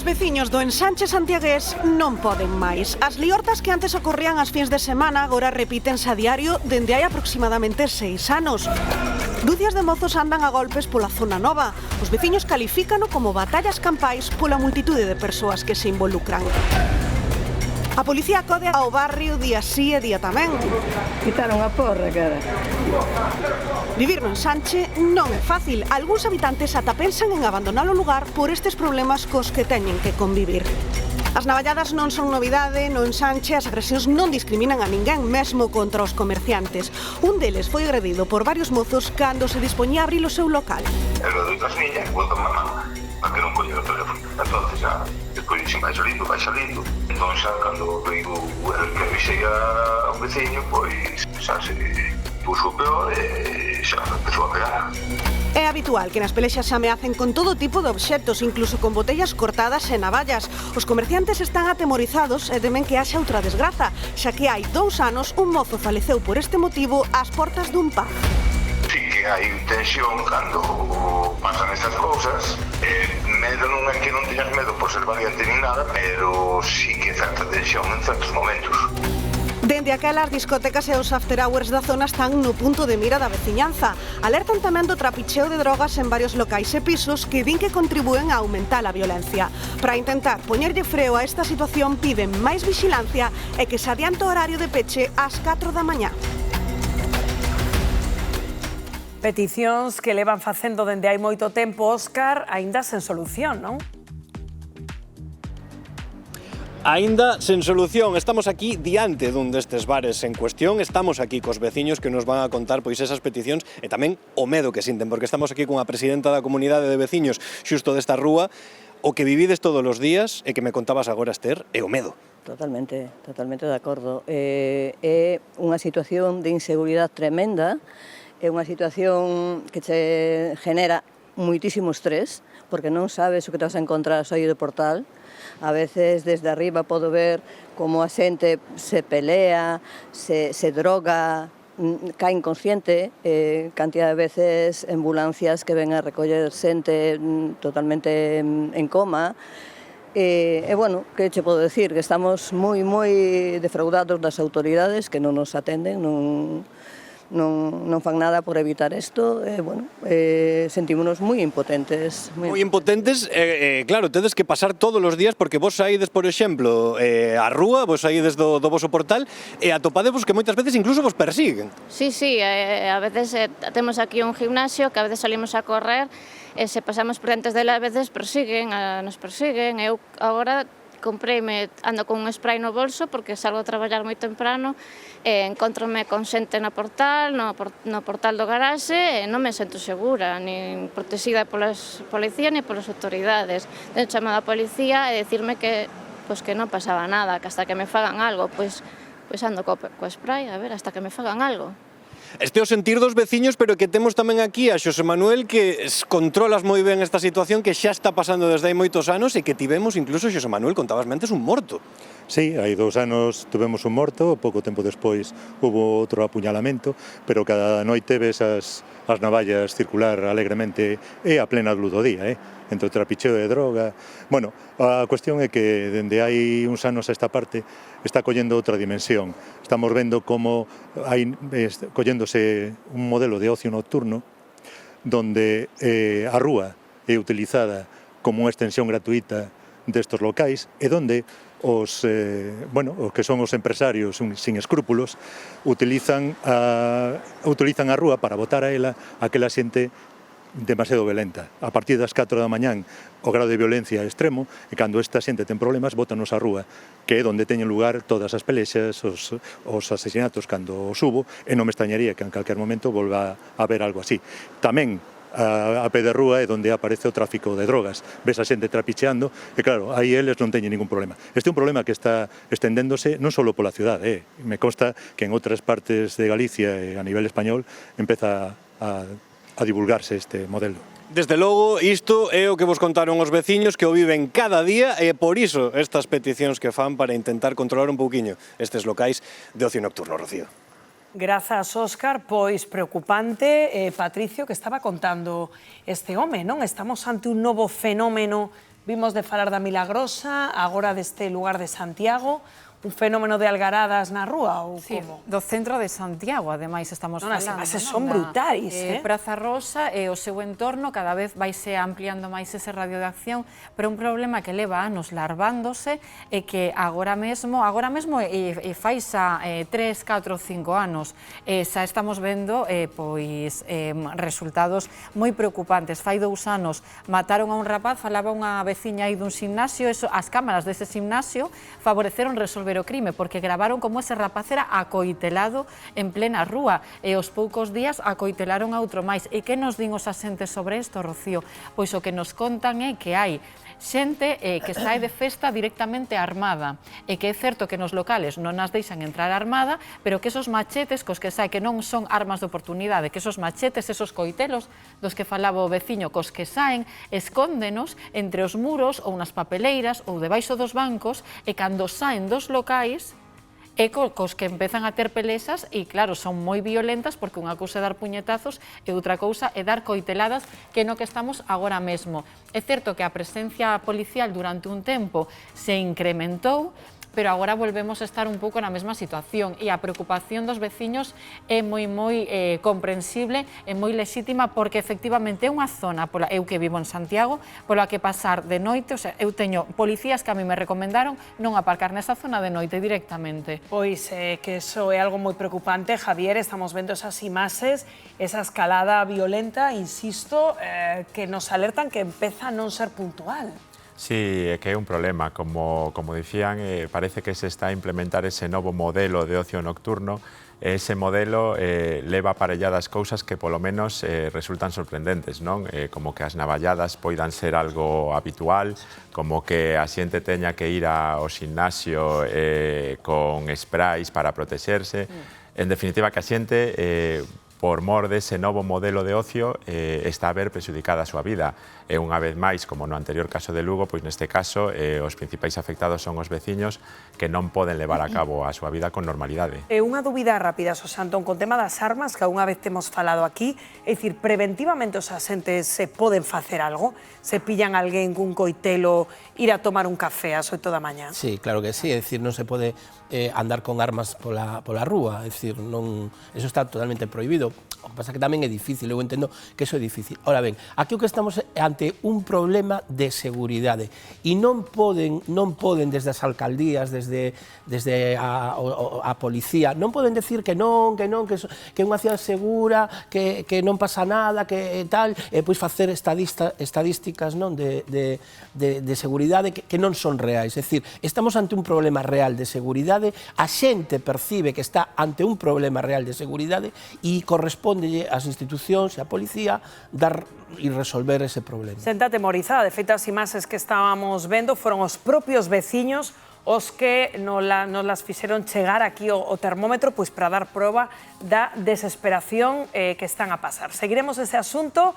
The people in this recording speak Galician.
veciños do ensanche santiagués non poden máis. As liortas que antes ocorrían as fins de semana agora repítense a diario dende hai aproximadamente 6 anos. Dúcias de mozos andan a golpes pola zona nova. Os veciños califícano como batallas campais pola multitude de persoas que se involucran. A policía acode ao barrio día sí e día tamén. Quitaron a porra, cara. Vivir no ensanche non é fácil. Algúns habitantes ata pensan en abandonar o lugar por estes problemas cos que teñen que convivir. As navalladas non son novidade, no ensanche as agresións non discriminan a ninguén, mesmo contra os comerciantes. Un deles foi agredido por varios mozos cando se dispoñía a abrir o seu local. Eu lo doy das niñas, volto a mamá, para que non coñe o teléfono. Entonces xa, despois dixen vai salindo. Entón xa, cando veigo que avisei a un veciño, pois xa se puso peor e xa empezou a pegar. É habitual que nas pelexas se ameacen con todo tipo de obxectos, incluso con botellas cortadas e navallas. Os comerciantes están atemorizados e temen que haxa outra desgraza, xa que hai 2 anos un mozo faleceu por este motivo ás portas dun pub. Sí que hai tensión cando pasan estas cousas. Medo non é que non teñas medo por ser valiente nin nada, pero sí que certa tensión en certos momentos. Dende aquela, as discotecas e os after hours da zona están no punto de mira da veciñanza. Alertan tamén do trapicheo de drogas en varios locais e pisos que din que contribúen a aumentar a violencia. Para intentar poñerlle freo a esta situación, piden máis vixilancia e que se adiante o horario de peche ás 4 da mañá. Peticións que levan facendo dende hai moito tempo, Óscar, aínda sen solución, non? Aínda sen solución, estamos aquí diante dun destes bares en cuestión, estamos aquí cos veciños que nos van a contar pois esas peticións e tamén o medo que sinten, porque estamos aquí cunha presidenta da comunidade de veciños xusto desta rúa. O que vivides todos os días e que me contabas agora, Esther, é o medo. Totalmente de acordo. É unha situación de inseguridade tremenda, é unha situación que che genera moitísimo estrés, porque non sabes o que te vas a encontrar a saír do portal. A veces desde arriba podo ver como a xente se pelea, se droga, cae inconsciente, cantidad de veces ambulancias que ven a recoller xente totalmente en coma. E, bueno, que che podo decir? Que estamos moi defraudados das autoridades que non nos atenden, non fan nada por evitar isto, bueno, sentímonos moi impotentes. Moi impotentes, claro, tedes que pasar todos os días porque vos saídes, por exemplo, á rúa, vos saídes do voso portal e atopadevos que moitas veces incluso vos persiguen. Sí, a veces temos aquí un gimnasio que a veces salimos a correr e se pasamos por dentes dela a veces nos persiguen. Eu agora ando con un spray no bolso porque salgo a traballar moi temprano e encontrome con xente no portal do garaxe e non me sento segura, nin protegida polas policías ni polas autoridades. Teño chamado a policía e dicirme que non pasaba nada, que hasta que me fagan algo, pois ando co spray, a ver, hasta que me fagan algo. Este é o sentir dos veciños, pero que temos tamén aquí a Xosé Manuel, que controlas moi ben esta situación que xa está pasando desde hai moitos anos e que tivemos, incluso, Xosé Manuel, contabas mentes, un morto. Sí, hai 2 anos tuvemos un morto, pouco tempo despois hubo outro apuñalamento, pero cada noite ves as navallas circular alegremente e a plena luz do día, entre o trapicheo de droga. Bueno, a cuestión é que dende hai uns anos a esta parte está collendo outra dimensión. Estamos vendo como colléndose un modelo de ocio nocturno donde a rúa é utilizada como unha extensión gratuita destos locais e donde os que son os empresarios sin escrúpulos utilizan a rúa para botar a ela aquela xente demasiado violenta. A partir das 4 da mañán o grado de violencia é extremo e cando esta xente ten problemas bótanos á rúa, que é onde teñen lugar todas as pelexas, os asesinatos cando os hubo, e non me extrañaría que en calquer momento volva a haber algo así. Tamén a pé de rúa é onde aparece o tráfico de drogas. Ves a xente trapicheando e claro, aí eles non teñen ningún problema. Este é un problema que está estendéndose non só pola cidade, me consta que en outras partes de Galicia e a nivel español empeza a divulgarse este modelo. Desde logo, isto é o que vos contaron os veciños que o viven cada día e por iso estas peticións que fan para intentar controlar un pouquiño estes locais de ocio nocturno, Rocío. Grazas, Óscar, pois preocupante, Patricio, que estaba contando este home, non? Estamos ante un novo fenómeno Vimos de falar da Milagrosa, agora deste lugar de Santiago, un fenómeno de algaradas na rúa ou Sí, como? do centro de Santiago, ademais estamos Non, as falando. imaxes son brutais, Praza Rosa e o seu entorno cada vez vaise ampliando máis ese radio de acción, pero un problema que leva anos larvándose e que agora mesmo fai xa 3, 4, 5 anos, xa estamos vendo resultados moi preocupantes. Fai 2 anos mataron a un rapaz, falaba unha veciña aí dun gimnasio, as cámaras dese gimnasio favoreceron resolver o crime, porque gravaron como ese rapaz era acoitelado en plena rúa e aos poucos días acoitelaron a outro máis. E que nos din os axentes sobre isto, Rocío? Pois o que nos contan é que hai xente que sae de festa directamente armada e que é certo que nos locales non as deixan entrar armada, pero que esos machetes cos que sae, que non son armas de oportunidade, que esos machetes, esos coitelos dos que falaba o veciño, cos que saen, escóndenos entre os muros ou nas papeleiras ou debaixo dos bancos, e cando saen dos locais e cos que empezan a ter pelexas e, claro, son moi violentas porque unha cousa é dar puñetazos e outra cousa é dar coiteladas, que é no que estamos agora mesmo. É certo que a presencia policial durante un tempo se incrementou, pero agora volvemos a estar un pouco na mesma situación e a preocupación dos veciños é moi comprensible e moi lexítima, porque efectivamente é unha zona, eu que vivo en Santiago, pola que pasar de noite, o sea, eu teño policías que a mí me recomendaron non aparcar nesa zona de noite directamente. Pois que eso é algo moi preocupante, Javier, estamos vendo esas imaxes, esa escalada violenta, insisto, que nos alertan que empeza a non ser puntual. Sí, é que é un problema, como dicían, parece que se está a implementar ese novo modelo de ocio nocturno. Ese modelo leva aparelladas cousas que polo menos resultan sorprendentes, non? Como que as navalladas poidan ser algo habitual, como que a xente teña que ir ao gimnasio con sprays para protexerse. En definitiva, que a xente por mor dese novo modelo de ocio está a ver prexudicada a súa vida. E unha vez máis, como no anterior caso de Lugo, pois neste caso os principais afectados son os veciños que non poden levar a cabo a súa vida con normalidade. Unha dúbida rápida, Sosantón, con tema das armas, que unha vez temos falado aquí, é dicir, preventivamente os axentes se poden facer algo? Se pillan alguén cun coitelo, ir a tomar un café ás 8 da mañá? Sí, claro que sí, é dicir, non se pode andar con armas pola rúa, é dicir, eso está totalmente prohibido. O que pasa que tamén é difícil, eu entendo que eso é difícil. Ora ben, aquí o que estamos ante un problema de seguridade e non poden desde as alcaldías, desde a policía, non poden decir que non, que é unha cidade segura, que non pasa nada, que tal, e pois facer estadísticas de seguridade que non son reais. É dicir, estamos ante un problema real de seguridade, a xente percibe que está ante un problema real de seguridade e correspondelle ás institucións e á policía dar e resolver ese problema. Senta atemorizada, de feito as imaxes que estábamos vendo foron os propios veciños os que nos las fixeron chegar aquí o termómetro pois para dar proba da desesperación que están a pasar. Seguiremos ese asunto